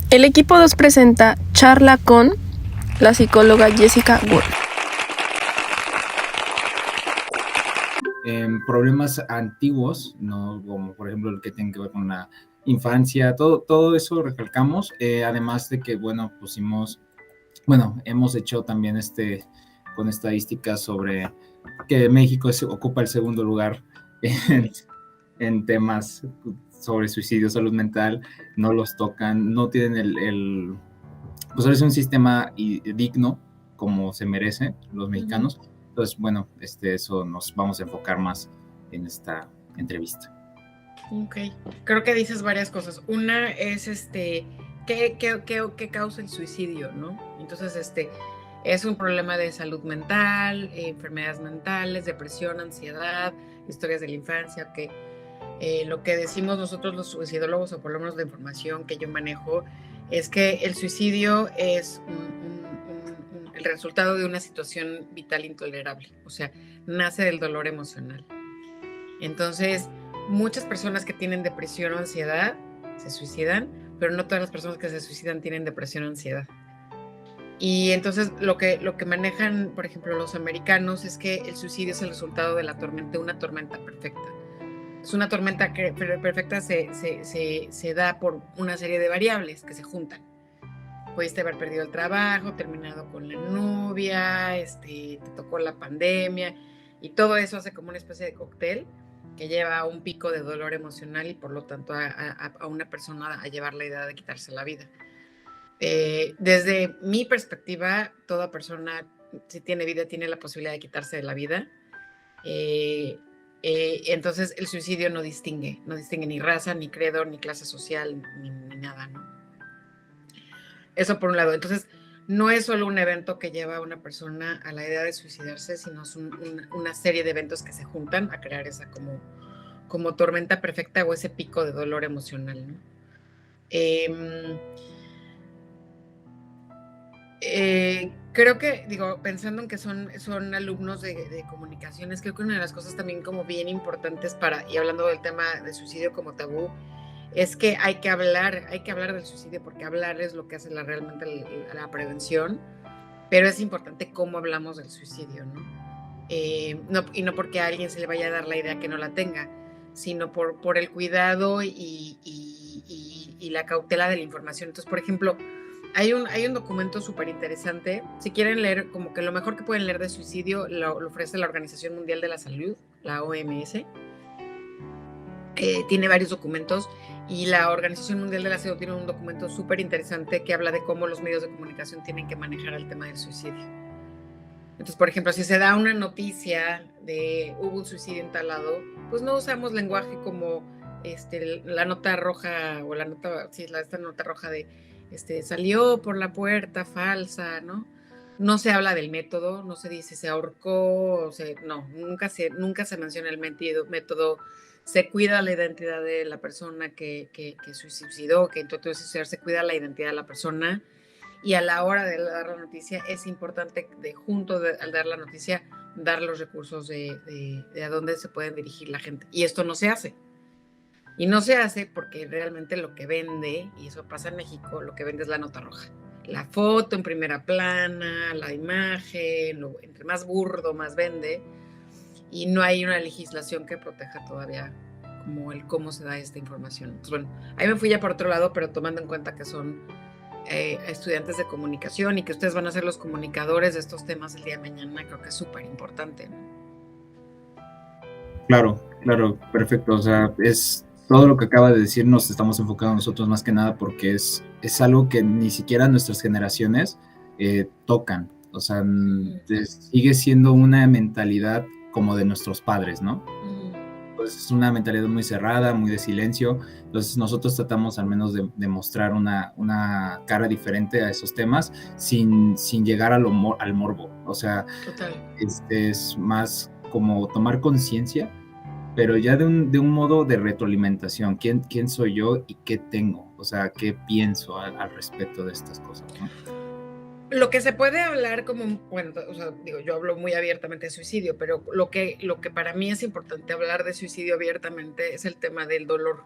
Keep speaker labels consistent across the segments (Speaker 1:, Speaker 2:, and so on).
Speaker 1: El equipo 2 presenta charla con la psicóloga Jessica Wood.
Speaker 2: Problemas antiguos, ¿no? Como por ejemplo el que tiene que ver con la infancia, todo eso recalcamos, además de que, bueno, hemos hecho también con estadísticas sobre que México ocupa el segundo lugar en temas sobre suicidio, salud mental, no los tocan, no tienen pues es un sistema digno como se merece los mexicanos. Entonces, bueno, eso nos vamos a enfocar más en esta entrevista.
Speaker 3: Ok, creo que dices varias cosas. Una es ¿qué causa el suicidio, ¿no? Entonces, es un problema de salud mental, enfermedades mentales, depresión, ansiedad, historias de la infancia, que lo que decimos nosotros los suicidólogos, o por lo menos la información que yo manejo, es que el suicidio es el resultado de una situación vital intolerable, o sea, nace del dolor emocional. Entonces, muchas personas que tienen depresión o ansiedad se suicidan, pero no todas las personas que se suicidan tienen depresión o ansiedad. Y entonces lo que manejan, por ejemplo, los americanos es que el suicidio es el resultado de una tormenta perfecta. Es una tormenta que perfecta se da por una serie de variables que se juntan. Pudiste haber perdido el trabajo, terminado con la novia, te tocó la pandemia, y todo eso hace como una especie de cóctel que lleva a un pico de dolor emocional y por lo tanto a una persona a llevar la idea de quitarse la vida. Desde mi perspectiva, toda persona, si tiene vida, tiene la posibilidad de quitarse la vida. Entonces el suicidio no distingue ni raza, ni credo, ni clase social, ni nada, ¿no? Eso por un lado. Entonces, no es solo un evento que lleva a una persona a la idea de suicidarse, sino es una serie de eventos que se juntan a crear esa como tormenta perfecta o ese pico de dolor emocional, ¿no? Creo que, pensando en que son alumnos de comunicaciones, creo que una de las cosas también como bien importantes y hablando del tema de suicidio como tabú, es que hay que hablar del suicidio, porque hablar es lo que hace realmente la prevención, pero es importante cómo hablamos del suicidio, ¿no? Y no porque a alguien se le vaya a dar la idea que no la tenga, sino por el cuidado y la cautela de la información. Entonces, por ejemplo, hay un documento súper interesante. Si quieren leer, como que lo mejor que pueden leer de suicidio lo ofrece la Organización Mundial de la Salud, la OMS. Tiene varios documentos, y la Organización Mundial de la Salud tiene un documento súper interesante que habla de cómo los medios de comunicación tienen que manejar el tema del suicidio. Entonces, por ejemplo, si se da una noticia de hubo un suicidio en tal lado, pues no usamos lenguaje como la nota roja o esta nota roja de salió por la puerta falsa, ¿no? No se habla del método, no se dice se ahorcó, nunca se menciona el método. Se cuida la identidad de la persona que suicidó, que intentó suicidar, se cuida la identidad de la persona. Y a la hora de dar la noticia es importante al dar la noticia, dar los recursos de a dónde se pueden dirigir la gente. Y esto no se hace. Y no se hace porque realmente lo que vende, y eso pasa en México, lo que vende es la nota roja. La foto en primera plana, la imagen, entre más burdo, más vende. Y no hay una legislación que proteja todavía como cómo se da esta información. Entonces, bueno, ahí me fui ya por otro lado, pero tomando en cuenta que son estudiantes de comunicación y que ustedes van a ser los comunicadores de estos temas el día de mañana, creo que es súper importante, ¿no?
Speaker 2: Claro, perfecto. O sea, es todo lo que acaba de decir, nos estamos enfocando nosotros más que nada porque es algo que ni siquiera nuestras generaciones tocan. O sea, sigue siendo una mentalidad como de nuestros padres, ¿no? Pues es una mentalidad muy cerrada, muy de silencio. Entonces nosotros tratamos al menos de mostrar una cara diferente a esos temas sin llegar al morbo. O sea,
Speaker 3: total.
Speaker 2: Es más como tomar conciencia, pero ya de un modo de retroalimentación. ¿Quién soy yo y qué tengo? O sea, ¿qué pienso al respecto de estas cosas, ¿no?
Speaker 3: Lo que se puede hablar yo hablo muy abiertamente de suicidio, pero lo que para mí es importante hablar de suicidio abiertamente es el tema del dolor.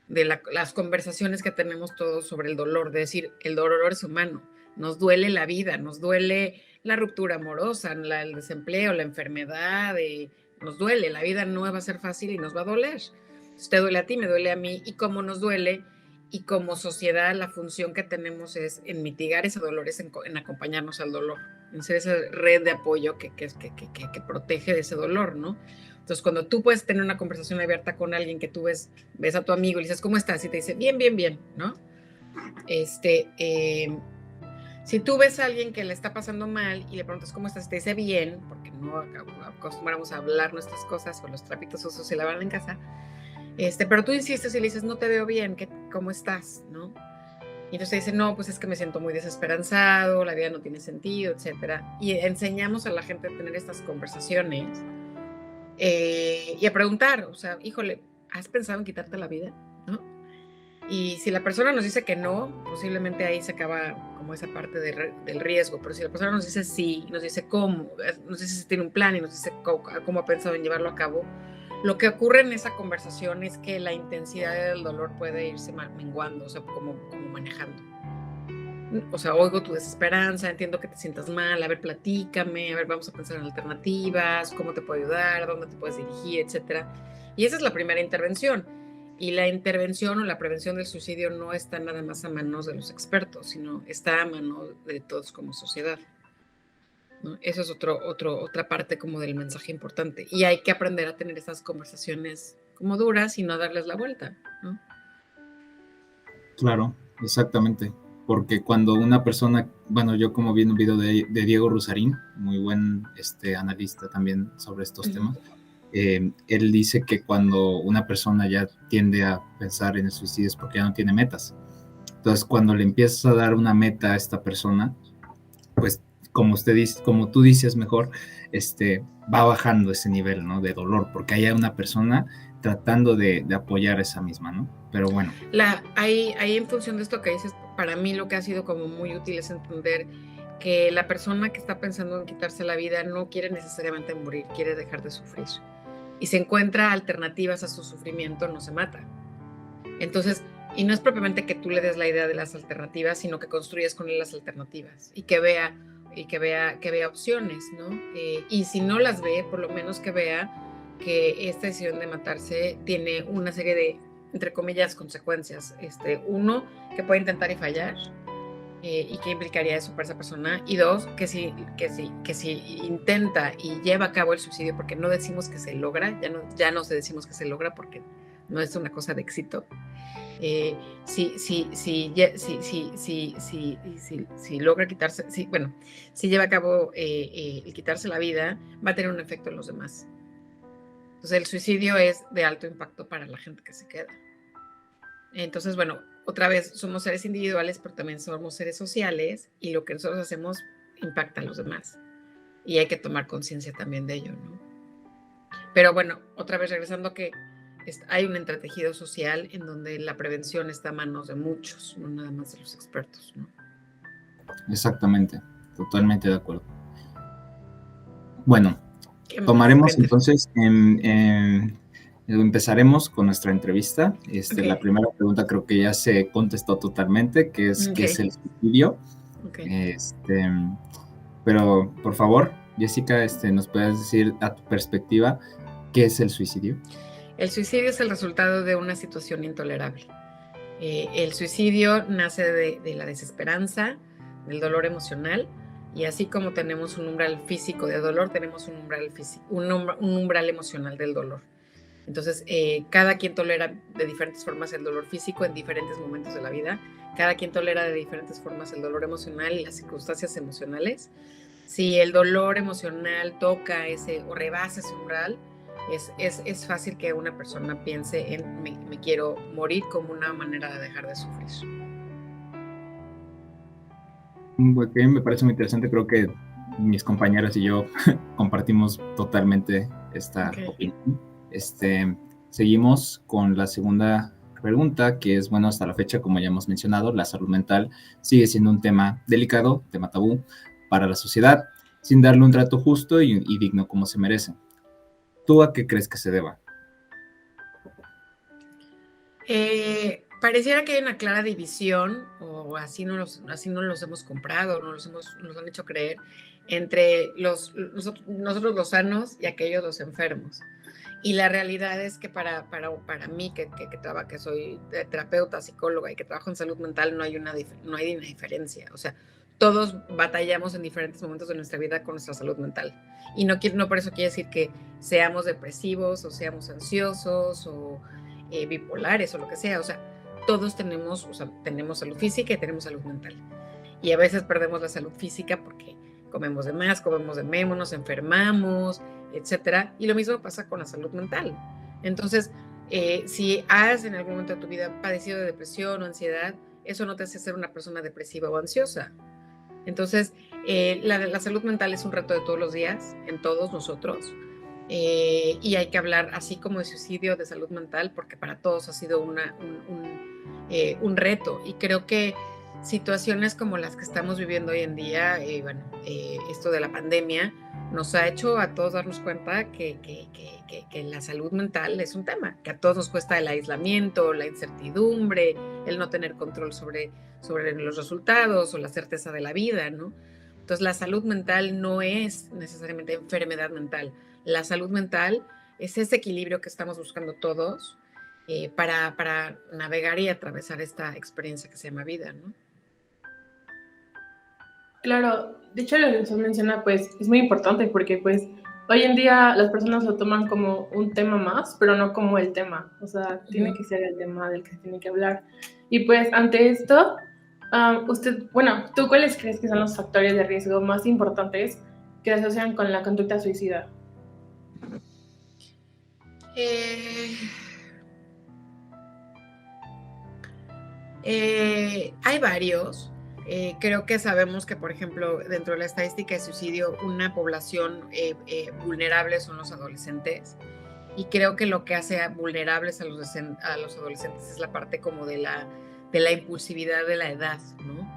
Speaker 3: las conversaciones que tenemos todos sobre el dolor, de decir, el dolor es humano, nos duele la vida, nos duele la ruptura amorosa, el desempleo, la enfermedad, nos duele, la vida no va a ser fácil y nos va a doler. Entonces, te duele a ti, me duele a mí, y como nos duele, y como sociedad la función que tenemos es en mitigar ese dolor, es en acompañarnos al dolor, en ser esa red de apoyo que protege de ese dolor, ¿no? Entonces, cuando tú puedes tener una conversación abierta con alguien que tú ves a tu amigo y le dices, ¿cómo estás? Y te dice, bien, bien, bien, ¿no? Si tú ves a alguien que le está pasando mal y le preguntas, ¿cómo estás? Y te dice, bien, porque no acostumbramos a hablar nuestras cosas o los trapitos sucios se lavan en casa, pero tú insistes y le dices, no te veo bien, ¿cómo estás? ¿No? Y entonces te dice, no, pues es que me siento muy desesperanzado, la vida no tiene sentido, etcétera. Y enseñamos a la gente a tener estas conversaciones y a preguntar, o sea, híjole, ¿has pensado en quitarte la vida? ¿No? Y si la persona nos dice que no, posiblemente ahí se acaba como esa parte del riesgo, pero si la persona nos dice sí, nos dice cómo, nos dice si tiene un plan y nos dice cómo ha pensado en llevarlo a cabo, lo que ocurre en esa conversación es que la intensidad del dolor puede irse menguando, o sea, como manejando. O sea, oigo tu desesperanza, entiendo que te sientas mal, a ver, platícame, a ver, vamos a pensar en alternativas, cómo te puedo ayudar, dónde te puedes dirigir, etcétera. Y esa es la primera intervención. Y la intervención o la prevención del suicidio no está nada más a manos de los expertos, sino está a manos de todos como sociedad, ¿no? Eso es otra parte como del mensaje importante. Y hay que aprender a tener esas conversaciones como duras y no darles la vuelta, ¿no?
Speaker 2: Claro, exactamente. Porque cuando una persona, bueno, yo como vi un video de Diego Rusarín, muy buen analista también sobre estos temas, él dice que cuando una persona ya tiende a pensar en el suicidio es porque ya no tiene metas. Entonces, cuando le empiezas a dar una meta a esta persona, pues como tú dices mejor, va bajando ese nivel, ¿no? De dolor, porque hay una persona tratando de apoyar esa misma, ¿no? Pero bueno.
Speaker 3: Ahí en función de esto que dices, para mí lo que ha sido como muy útil es entender que la persona que está pensando en quitarse la vida no quiere necesariamente morir, quiere dejar de sufrir. Y se encuentra alternativas a su sufrimiento, no se mata. Entonces, y no es propiamente que tú le des la idea de las alternativas, sino que construyes con él las alternativas y que vea opciones, ¿no? Y si no las ve, por lo menos que vea que esta decisión de matarse tiene una serie de, entre comillas, consecuencias. Uno, que puede intentar y fallar, y qué implicaría eso para esa persona. Y dos, que si intenta y lleva a cabo el suicidio, porque no decimos que se logra, ya no se decimos que se logra porque no es una cosa de éxito. Si logra quitarse, si lleva a cabo el quitarse la vida, va a tener un efecto en los demás. Entonces el suicidio es de alto impacto para la gente que se queda. Entonces, bueno, otra vez somos seres individuales, pero también somos seres sociales y lo que nosotros hacemos impacta a los demás. Y hay que tomar conciencia también de ello, ¿no? Pero bueno, otra vez regresando a que hay un entretejido social en donde la prevención está a manos de muchos, no nada más de los expertos, ¿no?
Speaker 2: Exactamente, totalmente de acuerdo. Bueno, tomaremos entonces, empezaremos con nuestra entrevista. Okay. La primera pregunta creo que ya se contestó totalmente, que es ¿qué es el suicidio? Okay. Pero por favor, Jessica, ¿nos puedes decir a tu perspectiva qué es el suicidio?
Speaker 3: El suicidio es el resultado de una situación intolerable. El suicidio nace de la desesperanza, del dolor emocional, y así como tenemos un umbral físico de dolor, tenemos un umbral emocional del dolor. Entonces, cada quien tolera de diferentes formas el dolor físico en diferentes momentos de la vida, cada quien tolera de diferentes formas el dolor emocional y las circunstancias emocionales. Si el dolor emocional toca o rebasa ese umbral, es fácil que una persona piense en me quiero morir como una manera de dejar de sufrir.
Speaker 2: Okay, me parece muy interesante, creo que mis compañeras y yo compartimos totalmente esta opinión. Seguimos con la segunda pregunta, que es, bueno, hasta la fecha, como ya hemos mencionado, la salud mental sigue siendo un tema delicado, tema tabú para la sociedad, sin darle un trato justo y digno como se merece. ¿Tú a qué crees que se deba?
Speaker 3: Pareciera que hay una clara división, o así no los hemos comprado, nos han hecho creer, entre nosotros los sanos y aquellos los enfermos. Y la realidad es que para mí, que soy terapeuta, psicóloga y que trabajo en salud mental, no hay una diferencia. O sea, todos batallamos en diferentes momentos de nuestra vida con nuestra salud mental. Y no por eso quiere decir que seamos depresivos o seamos ansiosos o bipolares o lo que sea. O sea, todos tenemos salud física y tenemos salud mental. Y a veces perdemos la salud física porque comemos de más, comemos de menos, nos enfermamos, etcétera. Y lo mismo pasa con la salud mental. Entonces, si has en algún momento de tu vida padecido de depresión o ansiedad, eso no te hace ser una persona depresiva o ansiosa. Entonces, la salud mental es un reto de todos los días, en todos nosotros. Y hay que hablar así como de suicidio, de salud mental, porque para todos ha sido un reto. Y creo que situaciones como las que estamos viviendo hoy en día, esto de la pandemia, nos ha hecho a todos darnos cuenta que la salud mental es un tema, que a todos nos cuesta el aislamiento, la incertidumbre, el no tener control sobre los resultados o la certeza de la vida, ¿no? Entonces, la salud mental no es necesariamente enfermedad mental. La salud mental es ese equilibrio que estamos buscando todos para navegar y atravesar esta experiencia que se llama vida, ¿no?
Speaker 4: Claro, de hecho lo que usted menciona pues es muy importante porque pues hoy en día las personas lo toman como un tema más, pero no como el tema, o sea, tiene que ser el tema del que se tiene que hablar. Y pues ante esto, ¿tú cuáles crees que son los factores de riesgo más importantes que se asocian con la conducta suicida?
Speaker 3: Hay varios. Creo que sabemos que, por ejemplo, dentro de la estadística de suicidio, una población vulnerable son los adolescentes. Y creo que lo que hace vulnerables a los adolescentes es la parte como de la impulsividad de la edad, ¿no?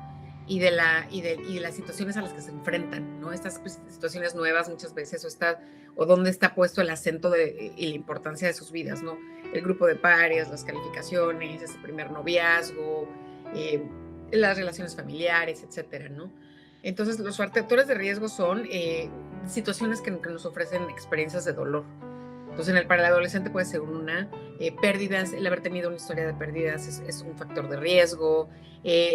Speaker 3: Y de las situaciones a las que se enfrentan, ¿no? Estas situaciones nuevas muchas veces, o dónde está puesto el acento y la importancia de sus vidas, ¿no? El grupo de pares, las calificaciones, ese primer noviazgo, las relaciones familiares, etcétera, ¿no? Entonces, los factores de riesgo son situaciones que nos ofrecen experiencias de dolor. Entonces, para el adolescente puede ser pérdidas, el haber tenido una historia de pérdidas es un factor de riesgo,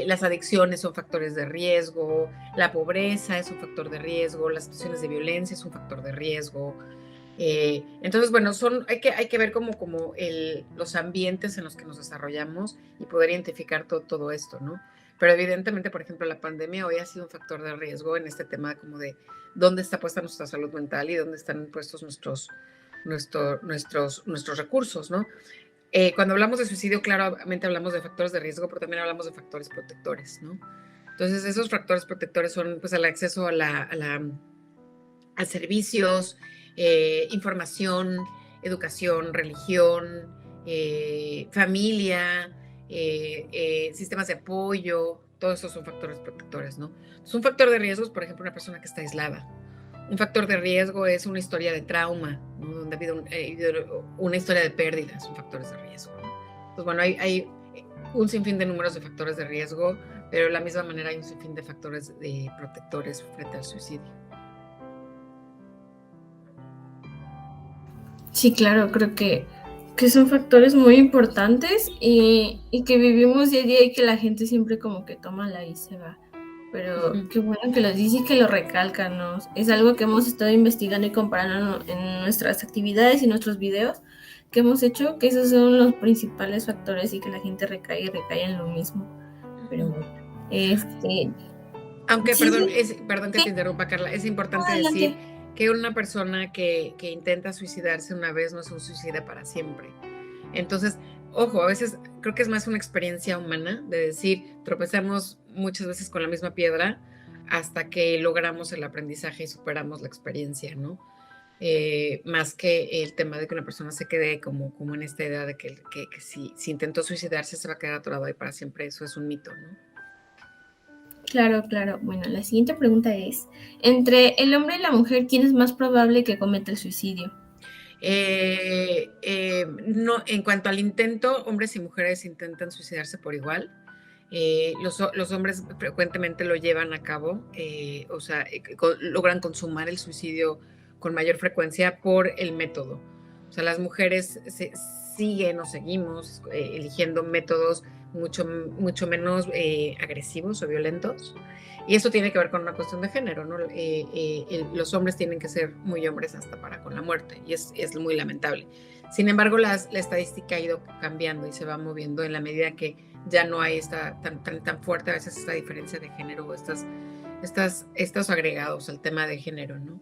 Speaker 3: las adicciones son factores de riesgo, la pobreza es un factor de riesgo, las situaciones de violencia es un factor de riesgo. Entonces, bueno, hay que ver como los ambientes en los que nos desarrollamos y poder identificar todo esto, ¿no? Pero evidentemente, por ejemplo, la pandemia hoy ha sido un factor de riesgo en este tema como de dónde está puesta nuestra salud mental y dónde están puestos nuestros recursos, ¿no? Cuando hablamos de suicidio, claramente hablamos de factores de riesgo, pero también hablamos de factores protectores, ¿no? Entonces, esos factores protectores son pues el acceso a servicios, información, educación, religión, familia, sistemas de apoyo, todos esos son factores protectores, ¿no? Entonces, un factor de riesgo es, por ejemplo, una persona que está aislada. Un factor de riesgo es una historia de trauma, ¿no? Donde ha habido una historia de pérdidas, son factores de riesgo, ¿no? Pues bueno, hay un sinfín de números de factores de riesgo, pero de la misma manera hay un sinfín de factores protectores frente al suicidio.
Speaker 5: Sí, claro, creo que son factores muy importantes y que vivimos día a día y que la gente siempre como que toma la y se va. Pero qué bueno que lo dice y que lo recalcan, ¿no? Es algo que hemos estado investigando y comparando en nuestras actividades y nuestros videos que hemos hecho, que esos son los principales factores y que la gente recae en lo mismo. Pero bueno,
Speaker 3: aunque,
Speaker 5: sí,
Speaker 3: perdón que te interrumpa, Carla, es importante decir que una persona que intenta suicidarse una vez no es un suicida para siempre. Entonces, ojo, a veces creo que es más una experiencia humana de decir, tropezamos muchas veces con la misma piedra hasta que logramos el aprendizaje y superamos la experiencia, ¿no? Más que el tema de que una persona se quede como en esta idea de que si intentó suicidarse se va a quedar atorado ahí para siempre. Eso es un mito, ¿no?
Speaker 5: Claro. Bueno, la siguiente pregunta es, entre el hombre y la mujer, ¿quién es más probable que cometa el suicidio?
Speaker 3: No, en cuanto al intento, hombres y mujeres intentan suicidarse por igual. Los hombres frecuentemente lo llevan a cabo, o sea, logran consumar el suicidio con mayor frecuencia por el método. O sea, las mujeres siguen o seguimos eligiendo métodos mucho menos agresivos o violentos. Y eso tiene que ver con una cuestión de género, ¿no? Los hombres tienen que ser muy hombres hasta para con la muerte, y es muy lamentable. Sin embargo, la estadística ha ido cambiando y se va moviendo en la medida que ya no hay tan fuerte a veces esta diferencia de género o estos agregados al tema de género, ¿no?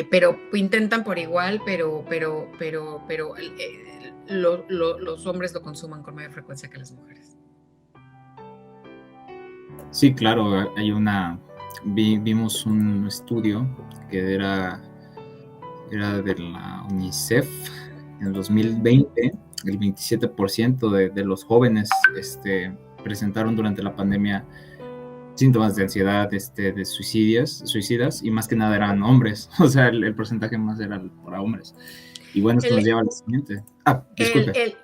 Speaker 3: Pero intentan por igual, pero los hombres lo consuman con mayor frecuencia que las mujeres.
Speaker 2: Sí, claro, vimos un estudio que era de la UNICEF en el 2020, el 27% de los jóvenes presentaron durante la pandemia síntomas de ansiedad, de suicidas, y más que nada eran hombres, o sea, el porcentaje más era para hombres. Y bueno, esto nos lleva al siguiente. Disculpe.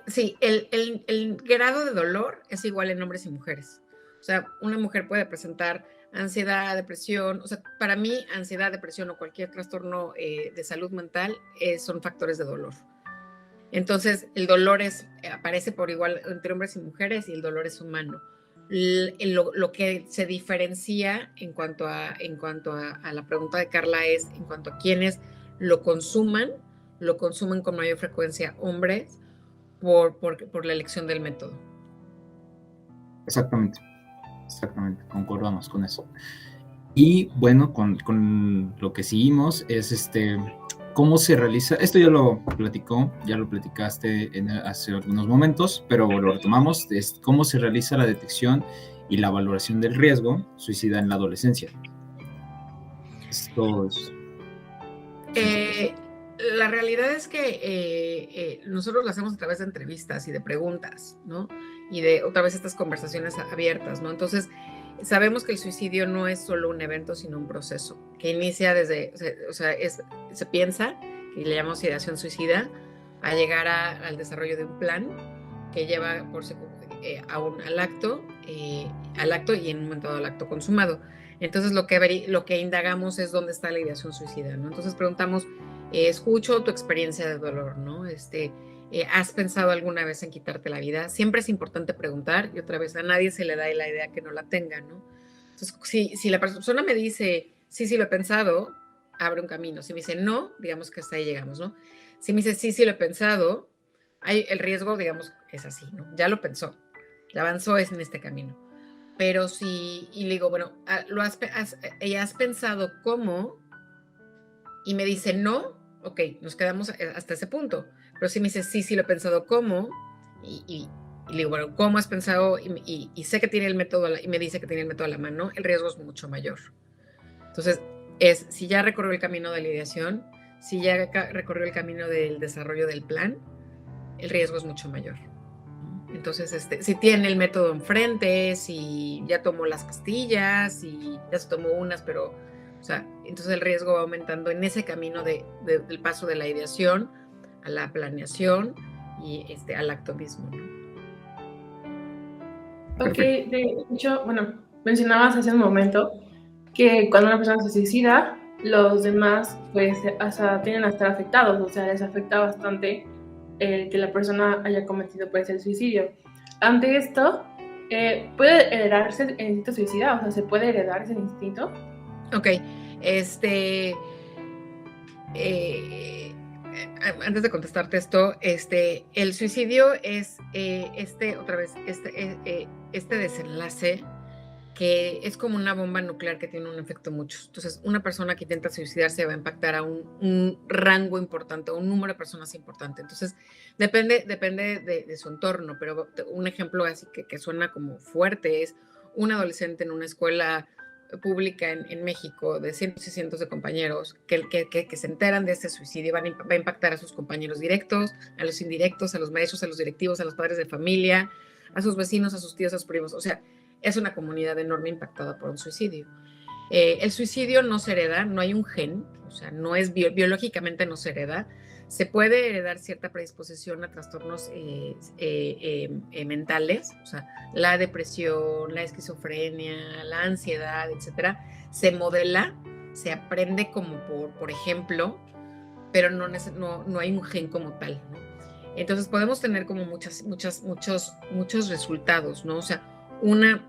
Speaker 3: El grado de dolor es igual en hombres y mujeres. O sea, una mujer puede presentar ansiedad, depresión. O sea, para mí, ansiedad, depresión o cualquier trastorno de salud mental son factores de dolor. Entonces, el dolor aparece por igual entre hombres y mujeres, y el dolor es humano. Lo que se diferencia en cuanto a la pregunta de Carla es en cuanto a quienes lo consuman con mayor frecuencia hombres por la elección del método.
Speaker 2: Exactamente, concordamos con eso. Y bueno, con lo que seguimos es cómo se realiza, esto ya lo platicaste hace algunos momentos, pero lo retomamos, es cómo se realiza la detección y la valoración del riesgo suicida en la adolescencia. Esto es...
Speaker 3: La realidad es que nosotros lo hacemos a través de entrevistas y de preguntas, ¿no? Y de otra vez estas conversaciones abiertas, ¿no? Entonces, sabemos que el suicidio no es solo un evento, sino un proceso que inicia desde, o sea, se piensa, que le llamamos ideación suicida, a llegar al desarrollo de un plan que lleva al acto y en un momento dado al acto consumado. Entonces, lo que indagamos es dónde está la ideación suicida, ¿no? Entonces, preguntamos, escucho tu experiencia de dolor, ¿no? ¿Has pensado alguna vez en quitarte la vida? Siempre es importante preguntar, y otra vez a nadie se le da la idea que no la tenga, ¿no? Entonces, si la persona me dice, sí lo he pensado, abre un camino. Si me dice no, digamos que hasta ahí llegamos, ¿no? Si me dice sí lo he pensado, el riesgo, digamos, es así, ¿no? Ya lo pensó, ya avanzó, es en este camino. Pero y le digo, bueno, ¿has pensado cómo? Y me dice no, ok, nos quedamos hasta ese punto. Pero si me dice sí lo he pensado, ¿cómo? Y le digo, bueno, ¿cómo has pensado? Y sé que tiene el método, y me dice que tiene el método a la mano, el riesgo es mucho mayor. Entonces, si ya recorrió el camino de la ideación, si ya recorrió el camino del desarrollo del plan, el riesgo es mucho mayor. Entonces, si tiene el método enfrente, si ya tomó las pastillas, si ya se tomó unas, pero, o sea, entonces el riesgo va aumentando en ese camino del paso de la ideación a la planeación y al acto mismo, ¿no?
Speaker 4: Ok, de hecho, bueno, mencionabas hace un momento que cuando una persona se suicida, los demás pues hasta tienen a estar afectados, o sea, les afecta bastante que la persona haya cometido pues el suicidio. Ante esto, ¿puede heredarse el instinto suicida? O sea, ¿se puede heredar ese instinto?
Speaker 3: Ok, antes de contestarte esto, el suicidio es este desenlace que es como una bomba nuclear que tiene un efecto mucho. Entonces, una persona que intenta suicidarse va a impactar a un rango importante, a un número de personas importante. Entonces, depende de su entorno, pero un ejemplo así que suena como fuerte es un adolescente en una escuela pública en México de cientos y cientos de compañeros que se enteran de este suicidio, va a impactar a sus compañeros directos, a los indirectos, a los maestros, a los directivos, a los padres de familia, a sus vecinos, a sus tíos, a sus primos. O sea, es una comunidad enorme impactada por un suicidio. El suicidio no se hereda, no hay un gen, o sea, no es biológicamente no se hereda. Se puede heredar cierta predisposición a trastornos mentales, o sea, la depresión, la esquizofrenia, la ansiedad, etcétera. Se modela, se aprende como por ejemplo, pero no hay un gen como tal, ¿no? Entonces podemos tener como muchos resultados, ¿no? O sea, una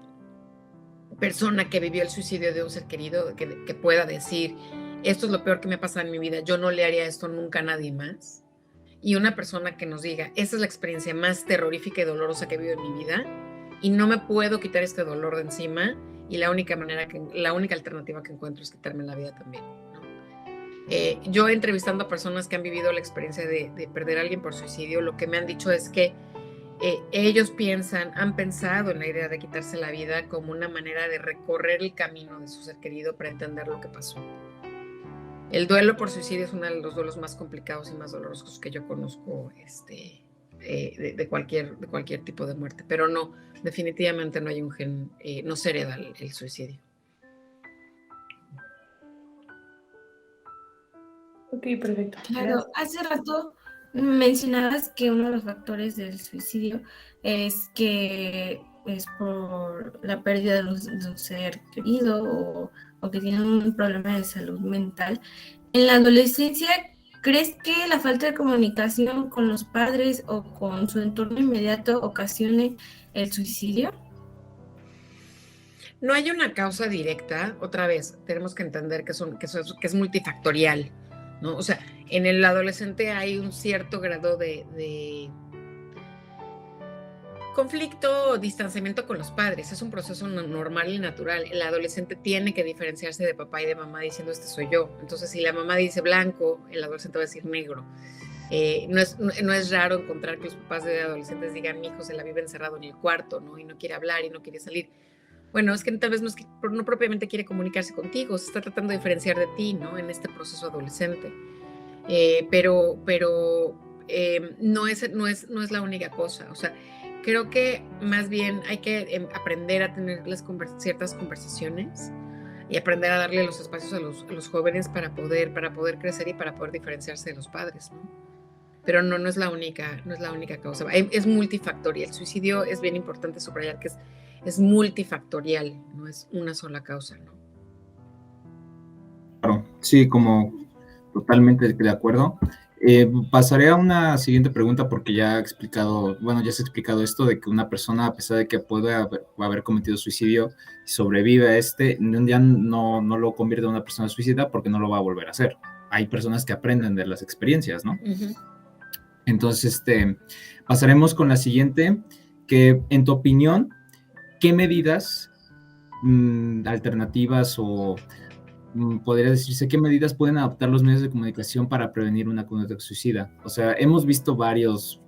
Speaker 3: persona que vivió el suicidio de un ser querido que pueda decir, esto es lo peor que me ha pasado en mi vida, yo no le haría esto nunca a nadie más. Y una persona que nos diga, esta es la experiencia más terrorífica y dolorosa que he vivido en mi vida y no me puedo quitar este dolor de encima y la única alternativa que encuentro es quitarme la vida también, ¿no? Yo entrevistando a personas que han vivido la experiencia de perder a alguien por suicidio, lo que me han dicho es que ellos han pensado en la idea de quitarse la vida como una manera de recorrer el camino de su ser querido para entender lo que pasó. El duelo por suicidio es uno de los duelos más complicados y más dolorosos que yo conozco de cualquier tipo de muerte, pero no, definitivamente no hay un gen, no se hereda el suicidio.
Speaker 4: Ok, perfecto.
Speaker 5: Claro, hace rato mencionabas que uno de los factores del suicidio es que es por la pérdida de un ser querido o que tienen un problema de salud mental. En la adolescencia, ¿crees que la falta de comunicación con los padres o con su entorno inmediato ocasione el suicidio?
Speaker 3: No hay una causa directa, otra vez, tenemos que entender que es multifactorial, ¿no? O sea, en el adolescente hay un cierto grado de conflicto o distanciamiento con los padres. Es un proceso normal y natural. El adolescente tiene que diferenciarse de papá y de mamá diciendo, este soy yo. Entonces, si la mamá dice blanco, el adolescente va a decir negro. No es raro encontrar que los papás de adolescentes digan, mi hijo se la vive encerrado en el cuarto, ¿no? Y no quiere hablar y no quiere salir. Bueno, es que tal vez no propiamente quiere comunicarse contigo, se está tratando de diferenciar de ti, ¿no? En este proceso adolescente. Pero no es la única cosa. O sea, creo que más bien hay que aprender a tener ciertas conversaciones y aprender a darle los espacios a los jóvenes para poder crecer y para poder diferenciarse de los padres, ¿no? Pero no es la única causa. Es multifactorial. El suicidio es bien importante subrayar que es multifactorial, no es una sola causa, ¿no?
Speaker 2: Claro, sí, como totalmente de acuerdo. Pasaré a una siguiente pregunta porque ya se ha explicado esto de que una persona, a pesar de que puede haber cometido suicidio, sobrevive a ya no lo convierte en una persona suicida porque no lo va a volver a hacer. Hay personas que aprenden de las experiencias, ¿no? Uh-huh. Entonces, pasaremos con la siguiente, que en tu opinión, ¿qué medidas alternativas o podría decirse qué medidas pueden adoptar los medios de comunicación para prevenir una conducta suicida? O sea, hemos visto varios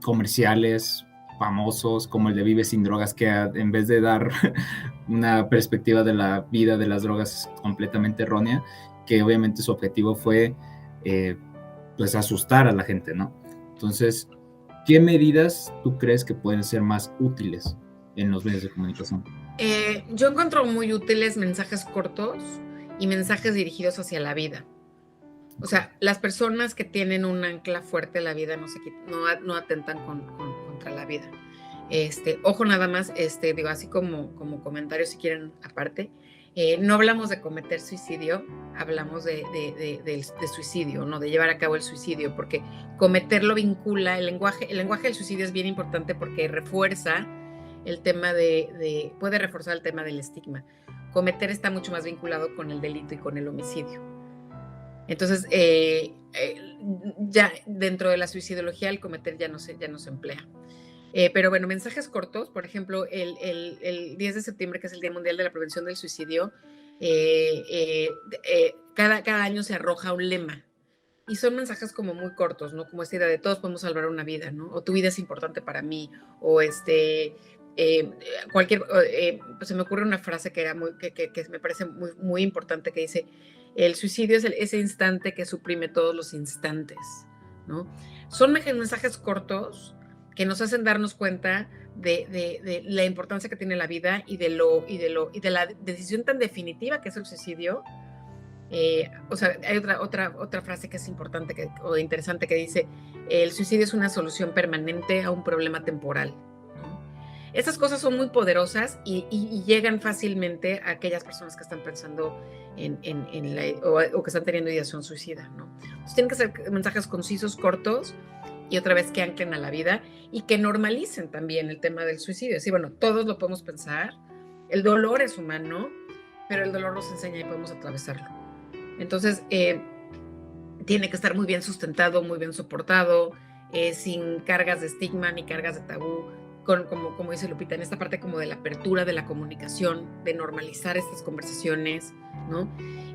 Speaker 2: comerciales famosos como el de Vive Sin Drogas, que en vez de dar una perspectiva de la vida de las drogas completamente errónea, que obviamente su objetivo fue pues asustar a la gente, ¿no? Entonces, ¿qué medidas tú crees que pueden ser más útiles en los medios de comunicación?
Speaker 3: Yo encuentro muy útiles mensajes cortos y mensajes dirigidos hacia la vida. O sea, las personas que tienen un ancla fuerte en la vida no atentan contra la vida. Ojo nada más, digo así como comentario si quieren aparte, no hablamos de cometer suicidio, hablamos de suicidio, ¿no? De llevar a cabo el suicidio, porque cometerlo vincula, el lenguaje del suicidio es bien importante porque refuerza el tema puede reforzar el tema del estigma. Cometer está mucho más vinculado con el delito y con el homicidio. Entonces, ya dentro de la suicidología, el cometer ya no se emplea. Pero bueno, mensajes cortos, por ejemplo, el 10 de septiembre, que es el Día Mundial de la Prevención del Suicidio, cada año se arroja un lema. Y son mensajes como muy cortos, ¿no? Como esta idea de todos podemos salvar una vida, ¿no? O tu vida es importante para mí, o se me ocurre una frase que me parece muy, muy importante, que dice, el suicidio es ese instante que suprime todos los instantes, ¿no? Son mensajes cortos que nos hacen darnos cuenta de la importancia que tiene la vida y de la decisión tan definitiva que es el suicidio. O sea, hay otra frase que es importante o interesante que dice: el suicidio es una solución permanente a un problema temporal, ¿no? Estas cosas son muy poderosas y llegan fácilmente a aquellas personas que están pensando o que están teniendo ideación suicida, ¿no? Entonces tienen que ser mensajes concisos, cortos, y otra vez que anclen a la vida y que normalicen también el tema del suicidio. Sí, bueno, todos lo podemos pensar, el dolor es humano, pero el dolor nos enseña y podemos atravesarlo. Entonces, tiene que estar muy bien sustentado, muy bien soportado, sin cargas de estigma ni cargas de tabú, como dice Lupita, en esta parte como de la apertura de la comunicación, de normalizar estas conversaciones, ¿no?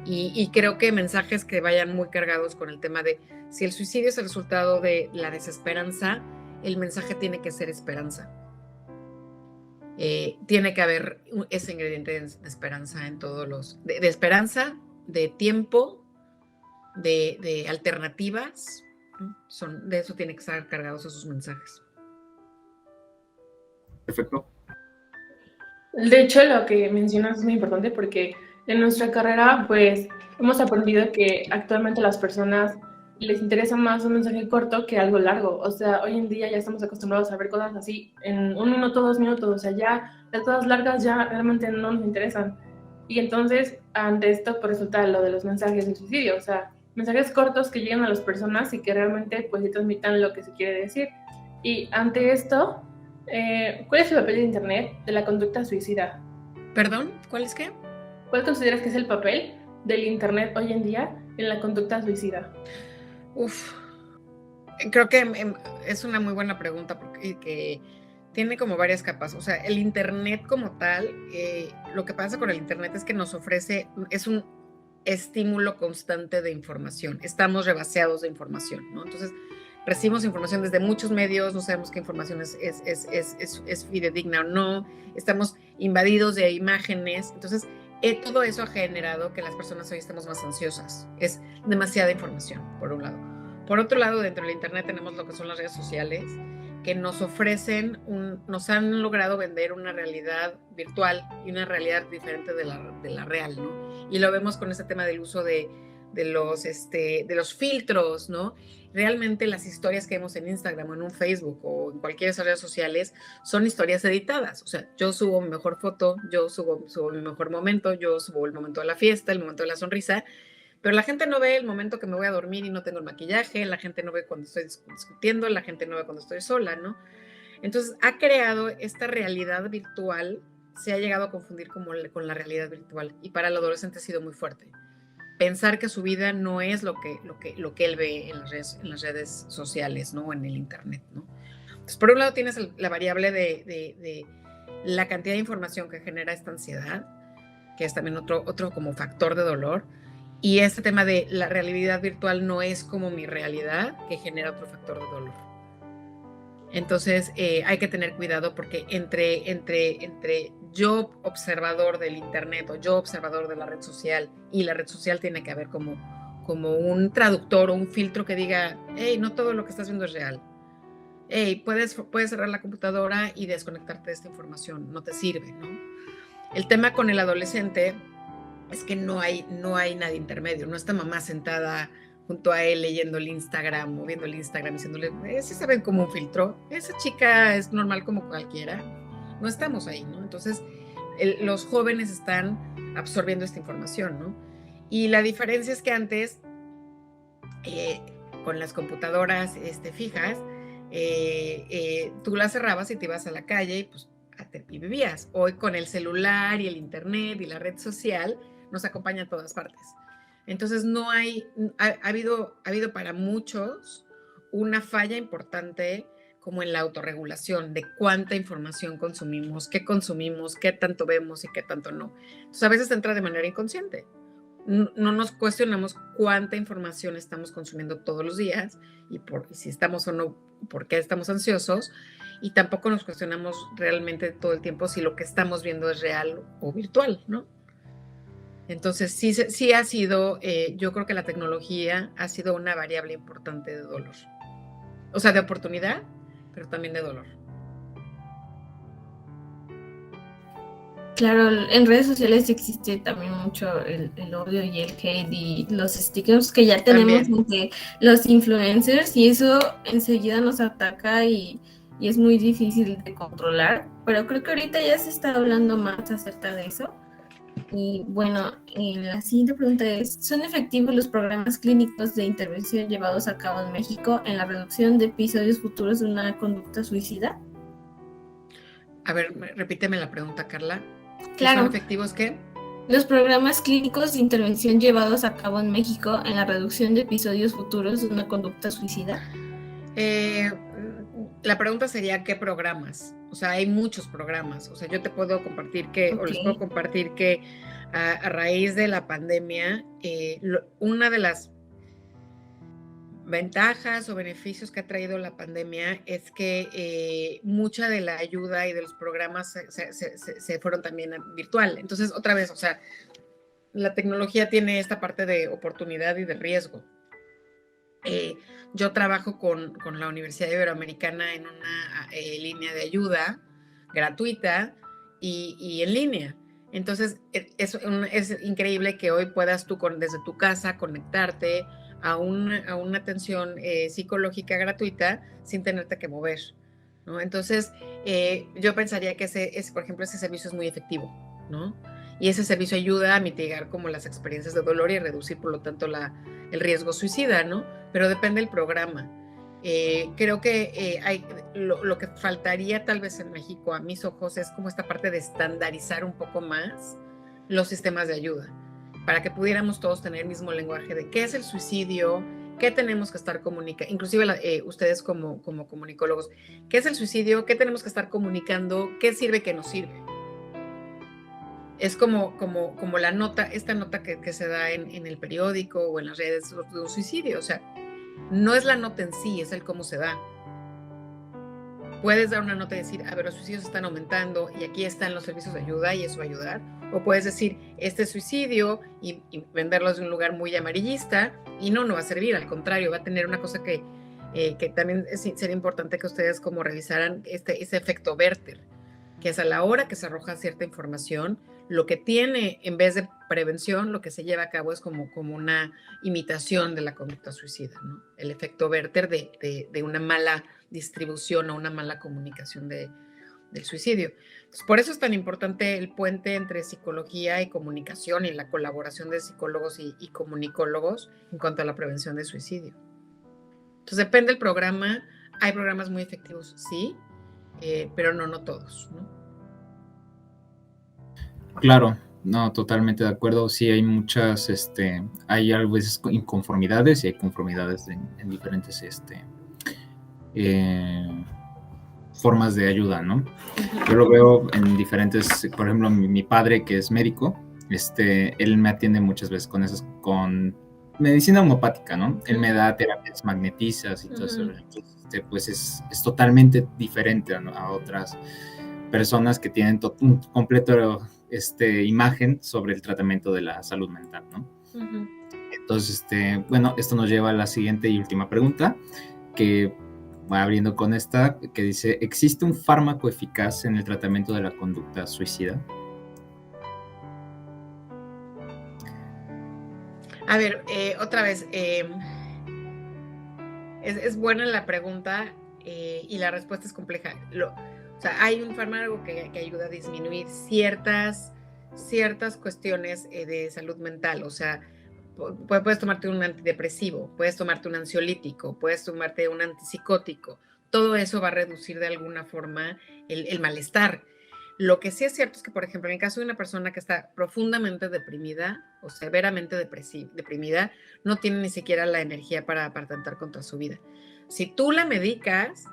Speaker 3: Y creo que mensajes que vayan muy cargados con el tema de si el suicidio es el resultado de la desesperanza, el mensaje tiene que ser esperanza. Tiene que haber ese ingrediente de esperanza en todos los... de esperanza, de tiempo, de alternativas, ¿no? De eso tienen que estar cargados esos mensajes.
Speaker 2: Perfecto.
Speaker 4: De hecho, lo que mencionas es muy importante porque en nuestra carrera, pues, hemos aprendido que actualmente a las personas les interesa más un mensaje corto que algo largo. O sea, hoy en día ya estamos acostumbrados a ver cosas así en 1 minuto, 2 minutos. O sea, ya las cosas largas ya realmente no nos interesan. Y entonces, ante esto, pues resulta lo de los mensajes de suicidio. O sea, mensajes cortos que lleguen a las personas y que realmente, pues, sí transmitan lo que se quiere decir. Y ante esto, ¿cuál es el papel de Internet de la conducta suicida?
Speaker 3: ¿Perdón? ¿Cuál es qué?
Speaker 4: ¿Cuál consideras que es el papel del Internet hoy en día en la conducta suicida?
Speaker 3: Creo que es una muy buena pregunta porque que tiene como varias capas. O sea, el Internet como tal, lo que pasa con el Internet es que nos ofrece, es un estímulo constante de información. Estamos rebaseados de información, ¿no? Entonces, recibimos información desde muchos medios, no sabemos qué información es fidedigna o no, estamos invadidos de imágenes. Entonces, todo eso ha generado que las personas hoy estemos más ansiosas. Es demasiada información, por un lado. Por otro lado, dentro del Internet tenemos lo que son las redes sociales, que nos ofrecen, nos han logrado vender una realidad virtual y una realidad diferente de la real, ¿no? Y lo vemos con este tema del uso de los filtros, ¿no? Realmente las historias que vemos en Instagram o en un Facebook o en cualquiera de esas redes sociales son historias editadas. O sea, yo subo mi mejor foto, yo subo mi mejor momento, yo subo el momento de la fiesta, el momento de la sonrisa, pero la gente no ve el momento que me voy a dormir y no tengo el maquillaje, la gente no ve cuando estoy discutiendo, la gente no ve cuando estoy sola, ¿no? Entonces ha creado esta realidad virtual, se ha llegado a confundir con la realidad virtual, y para el adolescente ha sido muy fuerte. Pensar que su vida no es lo que él ve en las redes sociales, ¿no? En el Internet, ¿no? Entonces, por un lado tienes la variable de la cantidad de información que genera esta ansiedad, que es también otro como factor de dolor, y este tema de la realidad virtual no es como mi realidad, que genera otro factor de dolor. Entonces, hay que tener cuidado porque entre yo observador del Internet o yo observador de la red social y la red social tiene que haber como un traductor o un filtro que diga, hey, no todo lo que estás viendo es real. Hey, puedes cerrar la computadora y desconectarte de esta información, no te sirve, ¿no? El tema con el adolescente es que no hay nadie intermedio, no está mamá sentada junto a él leyendo el Instagram o viendo el Instagram diciéndole, ¿sí saben cómo un filtro? Esa chica es normal como cualquiera. No estamos ahí, ¿no? Entonces, los jóvenes están absorbiendo esta información, ¿no? Y la diferencia es que antes, con las computadoras fijas, tú las cerrabas y te ibas a la calle y pues y vivías. Hoy con el celular y el Internet y la red social nos acompaña a todas partes. Entonces ha habido para muchos una falla importante como en la autorregulación de cuánta información consumimos, qué tanto vemos y qué tanto no. Entonces a veces entra de manera inconsciente. No nos cuestionamos cuánta información estamos consumiendo todos los días y si estamos o no, por qué estamos ansiosos, y tampoco nos cuestionamos realmente todo el tiempo si lo que estamos viendo es real o virtual, ¿no? Entonces sí ha sido, yo creo que la tecnología ha sido una variable importante de dolor. O sea, de oportunidad, pero también de dolor.
Speaker 5: Claro, en redes sociales existe también mucho el odio y el hate y los stickers que ya tenemos
Speaker 3: También.
Speaker 5: entre los influencers, y eso enseguida nos ataca y es muy difícil de controlar, pero creo que ahorita ya se está hablando más acerca de eso. Y bueno, la siguiente pregunta es, ¿son efectivos los programas clínicos de intervención llevados a cabo en México en la reducción de episodios futuros de una conducta suicida?
Speaker 3: A ver, repíteme la pregunta, Carla.
Speaker 5: Claro.
Speaker 3: ¿Son efectivos qué?
Speaker 5: Los programas clínicos de intervención llevados a cabo en México en la reducción de episodios futuros de una conducta suicida.
Speaker 3: La pregunta sería ¿qué programas? O sea, hay muchos programas. O sea, yo te puedo compartir que, o les puedo compartir que a raíz de la pandemia, una de las ventajas o beneficios que ha traído la pandemia es que mucha de la ayuda y de los programas se fueron también virtual. Entonces, otra vez, o sea, la tecnología tiene esta parte de oportunidad y de riesgo. Yo trabajo con la Universidad Iberoamericana en una línea de ayuda gratuita y en línea. Entonces, es increíble que hoy puedas tú desde tu casa conectarte a una atención psicológica gratuita sin tenerte que mover, ¿no? Entonces, yo pensaría que por ejemplo, ese servicio es muy efectivo, ¿no? Y ese servicio ayuda a mitigar como las experiencias de dolor y a reducir, por lo tanto, el riesgo suicida, ¿no? Pero depende del programa. Creo que lo que faltaría tal vez en México, a mis ojos, es como esta parte de estandarizar un poco más los sistemas de ayuda, para que pudiéramos todos tener el mismo lenguaje de qué es el suicidio, qué tenemos que estar comunicando, inclusive ustedes como comunicólogos, qué es el suicidio, qué tenemos que estar comunicando, qué sirve, qué no sirve. Es como la nota, esta nota que se da en el periódico o en las redes de un suicidio. O sea, no es la nota en sí, es el cómo se da. Puedes dar una nota y decir, a ver, los suicidios están aumentando y aquí están los servicios de ayuda y eso va a ayudar. O puedes decir, este suicidio y venderlo desde un lugar muy amarillista y no va a servir. Al contrario, va a tener una cosa que también sería importante que ustedes como revisaran ese efecto Werther, que es a la hora que se arroja cierta información, lo que tiene, en vez de prevención, lo que se lleva a cabo es como una imitación de la conducta suicida, ¿no? El efecto Werther de una mala distribución o una mala comunicación del suicidio. Entonces, por eso es tan importante el puente entre psicología y comunicación y la colaboración de psicólogos y comunicólogos en cuanto a la prevención del suicidio. Entonces, depende del programa. Hay programas muy efectivos, sí, pero no todos, ¿no?
Speaker 2: Claro, no, totalmente de acuerdo. Sí, hay muchas, hay a veces inconformidades y hay conformidades en diferentes formas de ayuda, ¿no? Yo lo veo en diferentes, por ejemplo, mi padre, que es médico, él me atiende muchas veces con medicina homopática, ¿no? Él me da terapias magnetizas y todo eso. Entonces, pues es totalmente diferente a otras personas que tienen un completo imagen sobre el tratamiento de la salud mental, ¿no? Entonces, bueno, esto nos lleva a la siguiente y última pregunta, que va abriendo con esta, que dice, ¿existe un fármaco eficaz en el tratamiento de la conducta suicida?
Speaker 3: A ver, otra vez, es buena la pregunta y la respuesta es compleja. O sea, hay un fármaco que ayuda a disminuir ciertas cuestiones de salud mental. O sea, puedes tomarte un antidepresivo, puedes tomarte un ansiolítico, puedes tomarte un antipsicótico. Todo eso va a reducir de alguna forma el malestar. Lo que sí es cierto es que, por ejemplo, en el caso de una persona que está profundamente deprimida o severamente deprimida, no tiene ni siquiera la energía para atentar contra su vida. Si tú la medicas,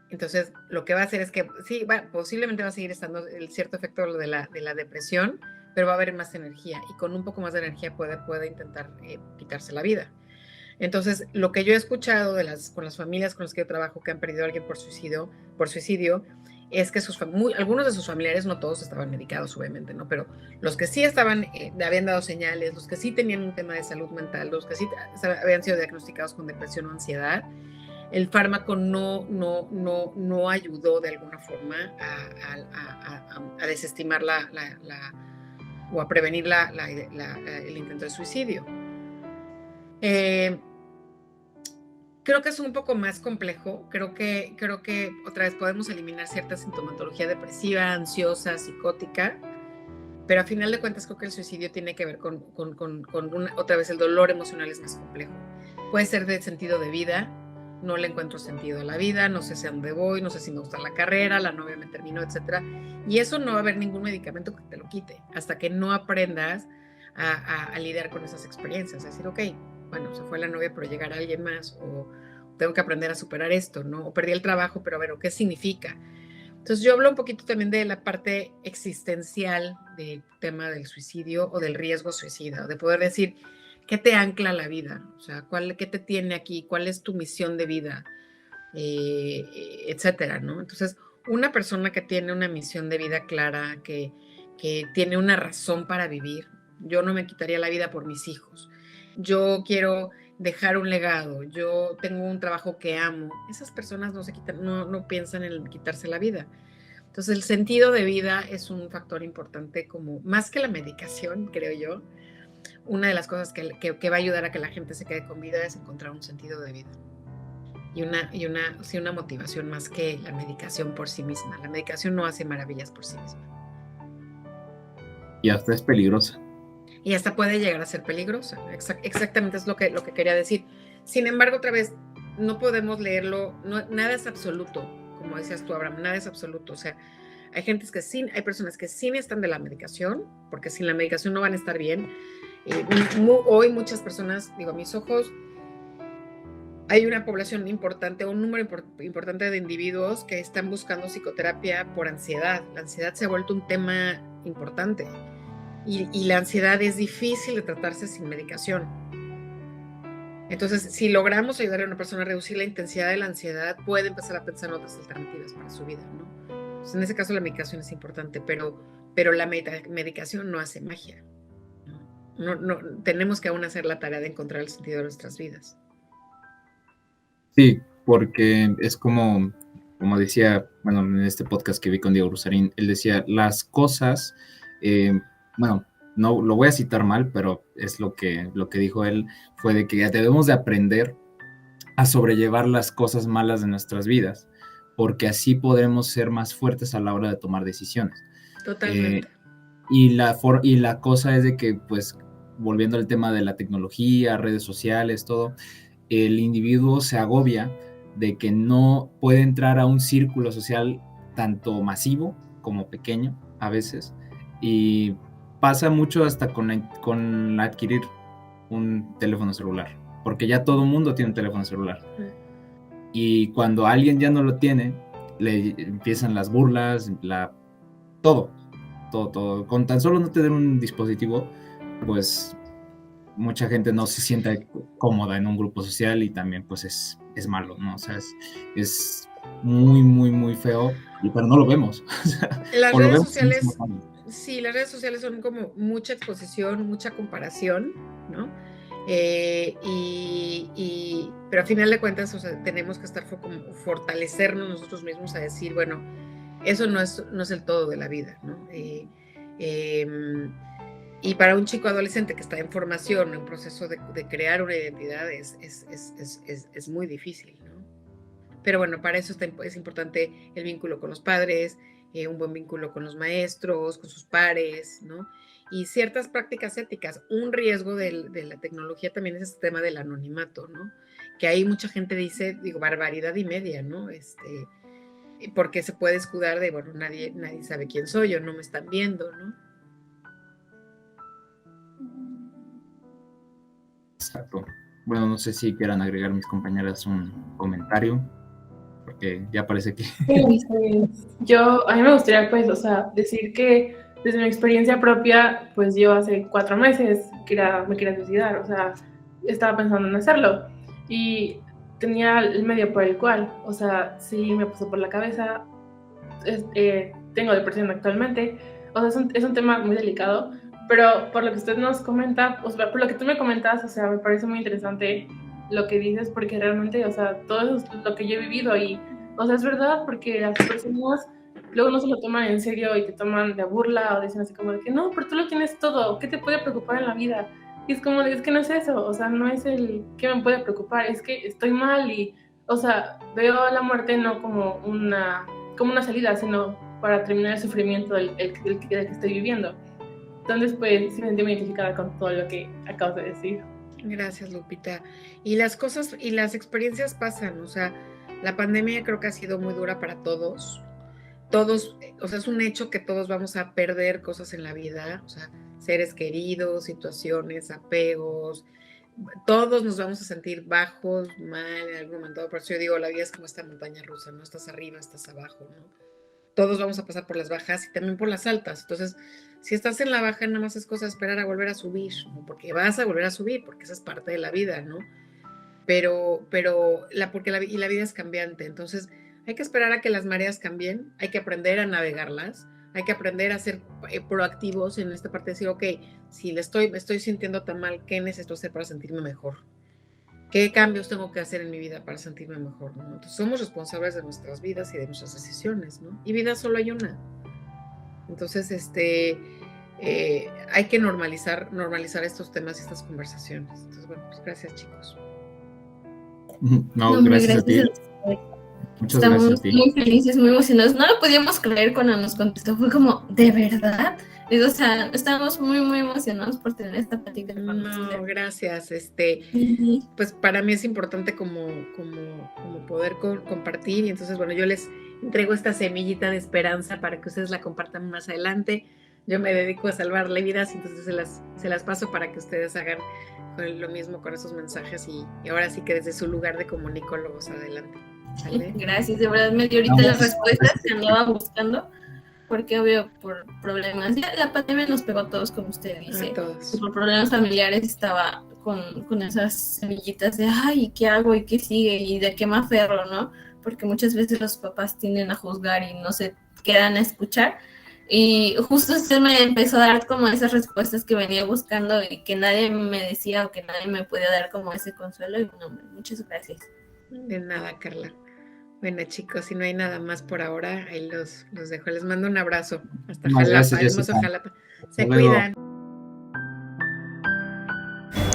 Speaker 3: entonces lo que va a hacer es que sí, posiblemente va a seguir estando el cierto efecto de la depresión, pero va a haber más energía y con un poco más de energía puede intentar quitarse la vida. Entonces, lo que yo he escuchado con las familias con las que yo trabajo que han perdido a alguien por suicidio, es que algunos de sus familiares, no todos estaban medicados, obviamente, ¿no? Pero los que sí habían dado señales, los que sí tenían un tema de salud mental, los que sí habían sido diagnosticados con depresión o ansiedad, el fármaco no ayudó de alguna forma a desestimar o a prevenir el intento de suicidio. Creo que es un poco más complejo. Creo que otra vez podemos eliminar cierta sintomatología depresiva, ansiosa, psicótica, pero a final de cuentas creo que el suicidio tiene que ver con otra vez el dolor emocional es más complejo. Puede ser de sentido de vida, no le encuentro sentido a la vida, no sé a dónde voy, no sé si me gusta la carrera, la novia me terminó, etc. Y eso no va a haber ningún medicamento que te lo quite, hasta que no aprendas a lidiar con esas experiencias, a decir, ok, bueno, se fue la novia, pero llegará alguien más, o tengo que aprender a superar esto, ¿no? O perdí el trabajo, pero bueno, ¿qué significa? Entonces yo hablo un poquito también de la parte existencial del tema del suicidio o del riesgo suicida, de poder decir, ¿qué te ancla a la vida? O sea, ¿qué te tiene aquí? ¿Cuál es tu misión de vida? Etcétera, ¿no? Entonces, una persona que tiene una misión de vida clara, que tiene una razón para vivir, yo no me quitaría la vida por mis hijos. Yo quiero dejar un legado, yo tengo un trabajo que amo. Esas personas no piensan en quitarse la vida. Entonces, el sentido de vida es un factor importante, como más que la medicación, creo yo. Una de las cosas que va a ayudar a que la gente se quede con vida es encontrar un sentido de vida y una motivación más que la medicación por sí misma. La medicación no hace maravillas por sí misma.
Speaker 2: Y hasta es peligrosa.
Speaker 3: Y hasta puede llegar a ser peligrosa. Exactamente es lo que quería decir. Sin embargo, otra vez, no podemos leerlo, nada es absoluto, como decías tú, Abraham, nada es absoluto. O sea, hay personas que sí necesitan de la medicación, porque sin la medicación no van a estar bien. Hoy muchas personas, digo, a mis ojos, hay una población importante, un número importante de individuos que están buscando psicoterapia por ansiedad. La ansiedad se ha vuelto un tema importante y la ansiedad es difícil de tratarse sin medicación. Entonces, si logramos ayudar a una persona a reducir la intensidad de la ansiedad, puede empezar a pensar en otras alternativas para su vida, ¿no? Entonces, en ese caso la medicación es importante, pero la medicación no hace magia. No, tenemos que aún hacer la tarea de encontrar el sentido de nuestras vidas.
Speaker 2: Sí, porque es como decía, bueno, en este podcast que vi con Diego Rusarín, él decía, las cosas, bueno, no lo voy a citar mal, pero es lo que dijo él, fue de que debemos de aprender a sobrellevar las cosas malas de nuestras vidas, porque así podremos ser más fuertes a la hora de tomar decisiones.
Speaker 3: Totalmente.
Speaker 2: Y la cosa es de que, pues, volviendo al tema de la tecnología, redes sociales, todo, el individuo se agobia de que no puede entrar a un círculo social tanto masivo como pequeño a veces, y pasa mucho hasta con adquirir un teléfono celular, porque ya todo el mundo tiene un teléfono celular. Y cuando alguien ya no lo tiene, le empiezan las burlas, todo. Con tan solo no tener un dispositivo, pues mucha gente no se siente cómoda en un grupo social y también pues es malo, ¿no? O sea, es muy, muy, muy feo, pero no lo vemos.
Speaker 3: Las redes sociales, sí, las redes sociales son como mucha exposición, mucha comparación, ¿no? Pero a final de cuentas, o sea, tenemos que estar como fortalecernos nosotros mismos a decir, bueno, eso no es el todo de la vida, ¿no? Y para un chico adolescente que está en formación, en un proceso de crear una identidad, es muy difícil, ¿no? Pero bueno, para eso es importante el vínculo con los padres, un buen vínculo con los maestros, con sus pares, ¿no? Y ciertas prácticas éticas. Un riesgo de la tecnología también es este tema del anonimato, ¿no? Que ahí mucha gente dice, barbaridad y media, ¿no? Porque se puede escudar de, bueno, nadie sabe quién soy, o no me están viendo, ¿no?
Speaker 2: Exacto. Bueno, no sé si quieran agregar mis compañeras un comentario, porque ya parece que...
Speaker 4: Sí. A mí me gustaría, pues, o sea, decir que desde mi experiencia propia, pues yo hace 4 meses me quería suicidar, o sea, estaba pensando en hacerlo y tenía el medio por el cual, o sea, sí me pasó por la cabeza, tengo depresión actualmente, o sea, es un tema muy delicado, pero por lo que usted nos comenta, o sea, por lo que tú me comentas, o sea, me parece muy interesante lo que dices, porque realmente, o sea, todo eso es lo que yo he vivido y, o sea, es verdad, porque las personas luego no se lo toman en serio y te toman de burla o dicen así como de que no, pero tú lo tienes todo, ¿qué te puede preocupar en la vida? Y es como, es que no es eso, o sea, no es el qué me puede preocupar, es que estoy mal y, o sea, veo la muerte no como una salida, sino para terminar el sufrimiento del que estoy viviendo. Entonces, pues, sí me sentí muy identificada con todo lo que acabas de decir.
Speaker 3: Gracias, Lupita. Y las cosas y las experiencias pasan, o sea, la pandemia creo que ha sido muy dura para todos. Todos, o sea, es un hecho que todos vamos a perder cosas en la vida, o sea, seres queridos, situaciones, apegos, todos nos vamos a sentir bajos, mal en algún momento. Por eso yo digo, la vida es como esta montaña rusa, no estás arriba, estás abajo, ¿no? Todos vamos a pasar por las bajas y también por las altas. Entonces, si estás en la baja, nada más es cosa de esperar a volver a subir, ¿no? Porque vas a volver a subir, porque esa es parte de la vida, ¿no? Y la vida es cambiante, entonces hay que esperar a que las mareas cambien, hay que aprender a navegarlas, hay que aprender a ser proactivos en esta parte de decir, ok, si me estoy sintiendo tan mal, ¿qué necesito hacer para sentirme mejor? ¿Qué cambios tengo que hacer en mi vida para sentirme mejor, ¿no? Entonces somos responsables de nuestras vidas y de nuestras decisiones, ¿no? Y vida solo hay una. Entonces, hay que normalizar estos temas y estas conversaciones. Entonces, bueno, pues gracias, chicos.
Speaker 2: No, gracias a ti. Muchas gracias a ti.
Speaker 5: Estamos muy felices, muy emocionados. No lo podíamos creer cuando nos contestó. Fue como, ¿de verdad? O sea, estamos muy, muy emocionados por tener esta plática.
Speaker 3: No, gracias. Pues para mí es importante como poder compartir. Y entonces, bueno, yo les entrego esta semillita de esperanza para que ustedes la compartan más adelante. Yo me dedico a salvarle vidas, entonces se las paso para que ustedes hagan lo mismo con esos mensajes y ahora sí que desde su lugar de comunicólogos adelante. ¿Sale?
Speaker 5: Gracias, de verdad me dio ahorita las respuestas que andaba buscando, porque obvio por problemas, ya la pandemia nos pegó a todos, como usted dice,
Speaker 3: todos.
Speaker 5: Por problemas familiares estaba con esas semillitas de ay, ¿qué hago y qué sigue y de qué me aferro, no? Porque muchas veces los papás tienden a juzgar y no se quedan a escuchar. Y justo usted me empezó a dar como esas respuestas que venía buscando y que nadie me decía o que nadie me podía dar como ese consuelo. Y bueno, muchas gracias.
Speaker 3: De nada, Carla. Bueno, chicos, si no hay nada más por ahora, ahí los dejo. Les mando un abrazo. Hasta Jalapa, hermoso Jalapa. Se cuidan.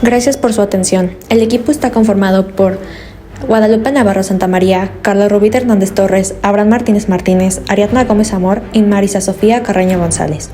Speaker 6: Gracias por su atención. El equipo está conformado por Guadalupe Navarro Santamaría, Carlos Rubí Hernández Torres, Abraham Martínez Martínez, Ariadna Gómez Amor y Marisa Sofía Carreño González.